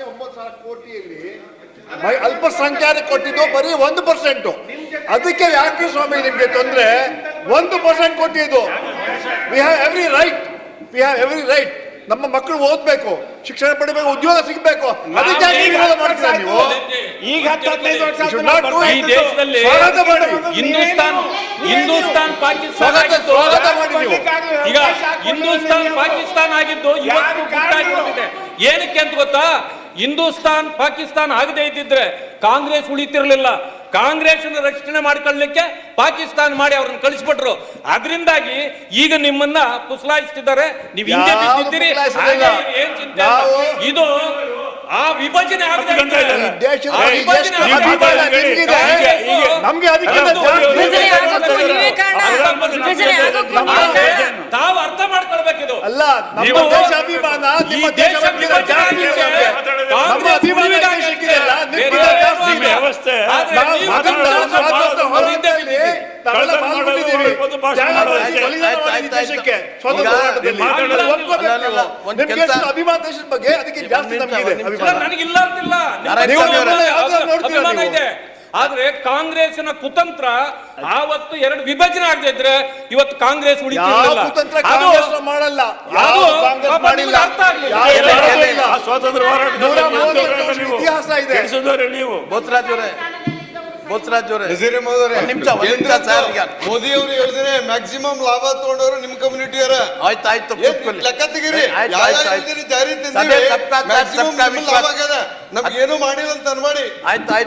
9,000 ಕೋಟಿಯಲ್ಲಿ ಅಲ್ಪಸಂಖ್ಯಾತ ಕೊಟ್ಟಿದ್ದು ಬರೀ 1%. ಅದಕ್ಕೆ ಯಾಕೆ ಸ್ವಾಮಿ ನಿಮ್ಗೆ ತೊಂದ್ರೆ? 1% ಕೊಟ್ಟಿದ್ದು. We have every right. ನಮ್ಮ ಮಕ್ಕಳು ಓದ್ಬೇಕು, ಶಿಕ್ಷಣ ಪಡಿಬೇಕು, ಉದ್ಯೋಗ ಸಿಗಬೇಕು. ಅದಕ್ಕೆ ವಿರೋಧ ಮಾಡ್ತೀರಾ ನೀವು? ಈಗ 15 ವರ್ಷ ಈ ದೇಶದಲ್ಲಿ ಹಿಂದೂಸ್ತಾನ್ ಪಾಕಿಸ್ತಾನ ಈಗ ಹಿಂದೂಸ್ತಾನ್ ಪಾಕಿಸ್ತಾನ ಆಗಿದ್ದು ಇವತ್ತು ಗುಟ್ಟಾಗಿಬಿಟ್ಟಿದೆ. ಏನಕ್ಕೆ ಅಂತ ಗೊತ್ತಾ? ಹಿಂದೂಸ್ತಾನ್ ಪಾಕಿಸ್ತಾನ ಆಗದೆ ಇದ್ದಿದ್ರೆ ಕಾಂಗ್ರೆಸ್ ಉಳಿತಿರ್ಲಿಲ್ಲ. ಕಾಂಗ್ರೆಸ್ ರಕ್ಷಣೆ ಮಾಡ್ಕೊಳ್ಳಲಿಕ್ಕೆ ಪಾಕಿಸ್ತಾನ ಮಾಡಿ ಅವ್ರನ್ನ ಕಳಿಸ್ಬಿಟ್ರು. ಅದರಿಂದಾಗಿ ಈಗ ನಿಮ್ಮನ್ನ ಪುಸಲಾಯಿಸ್ತಿದ್ದಾರೆ. ನೀವು ಹಿಂದೆ ಬಿದ್ದಿದ್ದೀರಿ. ಏನ್ ಚಿಂತೆ? ಇದು ಆ ವಿಭಜನೆ ಆಗದೆ ತಾವು ಅರ್ಥ ಮಾಡ್ಕೊಳ್ಬೇಕಿದು. ಅಲ್ಲ, ನಮ್ಮ ದೇಶ ಅಭಿಮಾನ, ನಿಮ್ಮ ದೇಶ ವ್ಯವಸ್ಥೆ ಅಭಿಮಾನ ದೇಶದ ಬಗ್ಗೆ ಅದಕ್ಕೆ ಜಾಸ್ತಿ ನಮಗಿದೆ ನನಗಿಲ್ಲ ಅಂತಿಲ್ಲ, ಅಭಿಮಾನ ಇದೆ. ಆದ್ರೆ ಕಾಂಗ್ರೆಸ್ನ ಕುತಂತ್ರ ಆವತ್ತು 2 ವಿಭಜನೆ ಆಗದೆ ಇದ್ರೆ ಇವತ್ತು ಕಾಂಗ್ರೆಸ್ ಉಳಿತಿರಲಿಲ್ಲ. ಮಾಡಲ್ಲ, ಅರ್ಥ ಆಗಲಿಲ್ಲ. ಸ್ವಾತಂತ್ರ್ಯ ಇತಿಹಾಸ ಇದೆ. ನೀವು ಬೋತ್ರಾಜ್ ಅವರೇ, ಮೋದಿ ಅವರು ಯೋಜನೆ ಮ್ಯಾಕ್ಸಿಮಮ್ ಲಾಭ ತಗೊಂಡವರು ನಿಮ್ ಕಮ್ಯುನಿಟಿ ಅವರ. ಆಯ್ತಾಯ್ತು, ಲೆಕ್ಕ ತೆಗೀರಿ. ಜಾರಿ ತಂದಿವಿ, ಮ್ಯಾಕ್ಸಿಮಮ್ ಲಾಭ ಆಗ್ಯದ. ನಮ್ಗೆ ಏನು ಮಾಡಿಲ್ಲ ಅಂತ ಅನ್ಮಾಡಿ. ಆಯ್ತಾಯ್ತು.